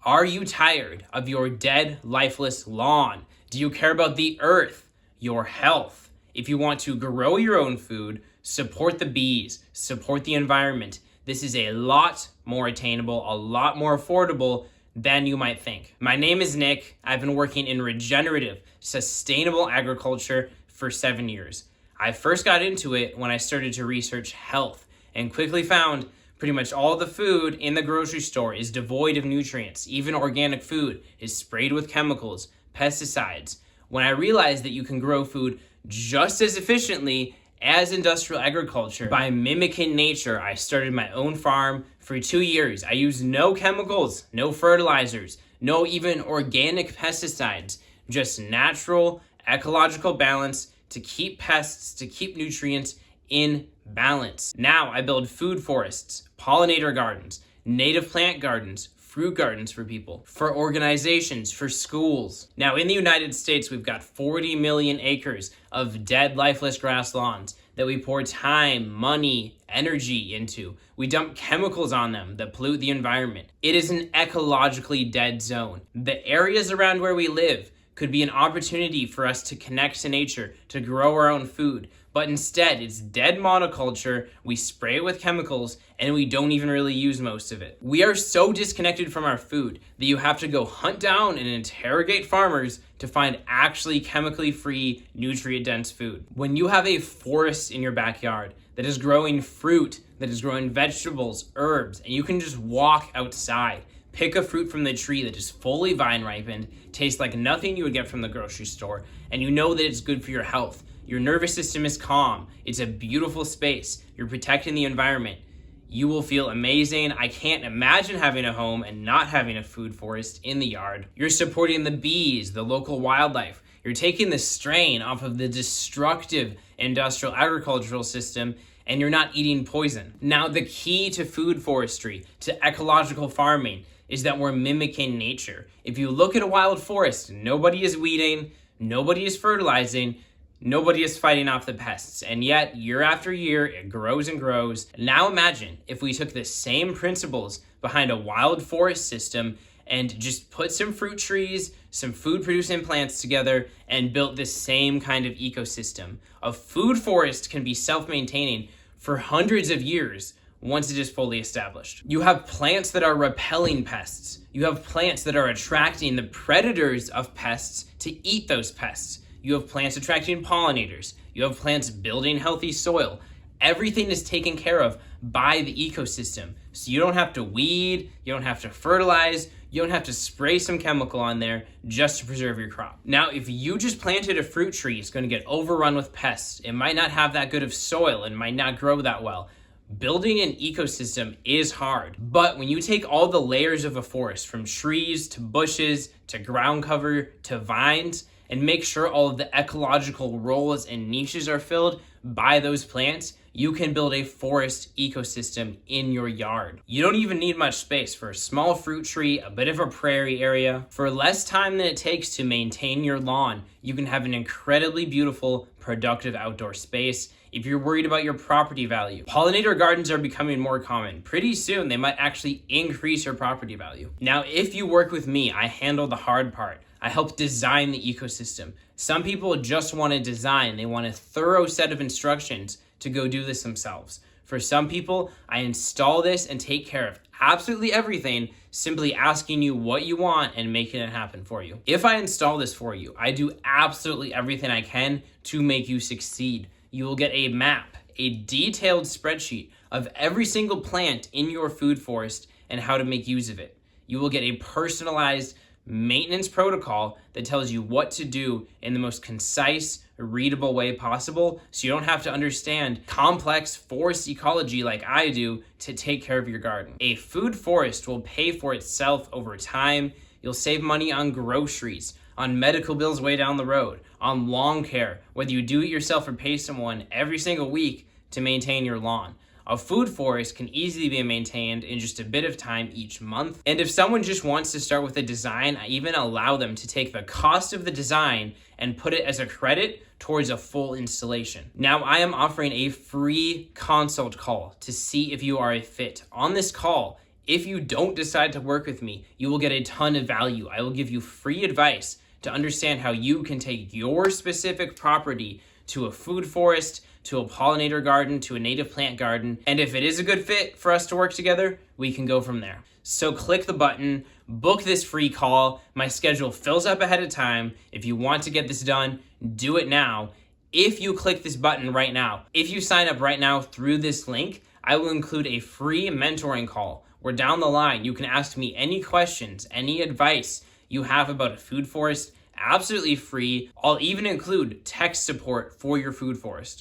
Are you tired of your dead, lifeless lawn? Do you care about the earth, your health? If you want to grow your own food, support the bees, support the environment, this is a lot more attainable, a lot more affordable than you might think. My name is Nick. I've been working in regenerative, sustainable agriculture for 7 years. I first got into it when I started to research health and quickly found pretty much all the food in the grocery store is devoid of nutrients. Even organic food is sprayed with chemicals, pesticides. When I realized that you can grow food just as efficiently as industrial agriculture by mimicking nature, I started my own farm for 2 years. I used no chemicals, no fertilizers, no even organic pesticides, just natural ecological balance to keep pests, to keep nutrients in balance. Now I build food forests, pollinator gardens, native plant gardens, fruit gardens for people, for organizations, for schools. Now in the United States, we've got 40 million acres of dead, lifeless grass lawns that we pour time, money, energy into. We dump chemicals on them that pollute the environment. It is an ecologically dead zone. The areas around where we live could be an opportunity for us to connect to nature, to grow our own food. But instead, it's dead monoculture, we spray it with chemicals, and we don't even really use most of it. We are so disconnected from our food that you have to go hunt down and interrogate farmers to find actually chemically free, nutrient-dense food. When you have a forest in your backyard that is growing fruit, that is growing vegetables, herbs, and you can just walk outside, pick a fruit from the tree that is fully vine ripened, tastes like nothing you would get from the grocery store, and you know that it's good for your health. Your nervous system is calm. It's a beautiful space. You're protecting the environment. You will feel amazing. I can't imagine having a home and not having a food forest in the yard. You're supporting the bees, the local wildlife. You're taking the strain off of the destructive industrial agricultural system, and you're not eating poison. Now, the key to food forestry, to ecological farming, is that we're mimicking nature. If you look at a wild forest, nobody is weeding, nobody is fertilizing, nobody is fighting off the pests, and yet year after year it grows and grows. Now imagine if we took the same principles behind a wild forest system and just put some fruit trees, some food producing plants together and built the same kind of ecosystem. A food forest can be self-maintaining for hundreds of years once it is fully established. You have plants that are repelling pests. You have plants that are attracting the predators of pests to eat those pests. You have plants attracting pollinators. You have plants building healthy soil. Everything is taken care of by the ecosystem. So you don't have to weed, you don't have to fertilize, you don't have to spray some chemical on there just to preserve your crop. Now, if you just planted a fruit tree, it's going to get overrun with pests. It might not have that good of soil and might not grow that well. Building an ecosystem is hard, but when you take all the layers of a forest, from trees to bushes to ground cover to vines, and make sure all of the ecological roles and niches are filled by those plants, you can build a forest ecosystem in your yard. You don't even need much space for a small fruit tree, a bit of a prairie area. For less time than it takes to maintain your lawn, you can have an incredibly beautiful, productive outdoor space. If you're worried about your property value, pollinator gardens are becoming more common. Pretty soon, they might actually increase your property value. Now, if you work with me, I handle the hard part. I help design the ecosystem. Some people just want to design. They want a thorough set of instructions to go do this themselves. For some people, I install this and take care of absolutely everything, simply asking you what you want and making it happen for you. If I install this for you, I do absolutely everything I can to make you succeed. You will get a map, a detailed spreadsheet of every single plant in your food forest and how to make use of it. You will get a personalized maintenance protocol that tells you what to do in the most concise, readable way possible, so you don't have to understand complex forest ecology like I do to take care of your garden. A food forest will pay for itself over time. You'll save money on groceries, on medical bills way down the road, on lawn care, whether you do it yourself or pay someone every single week to maintain your lawn. A food forest can easily be maintained in just a bit of time each month. And if someone just wants to start with a design, I even allow them to take the cost of the design and put it as a credit towards a full installation. Now, I am offering a free consult call to see if you are a fit. On this call, If you don't decide to work with me, you will get a ton of value. I will give you free advice to understand how you can take your specific property to a food forest, to a pollinator garden, to a native plant garden. And if it is a good fit for us to work together, we can go from there. So click the button, book this free call. My schedule fills up ahead of time. If you want to get this done, do it now. If you click this button right now, if you sign up right now through this link, I will include a free mentoring call where down the line you can ask me any questions, any advice you have about a food forest, absolutely free. I'll even include tech support for your food forest.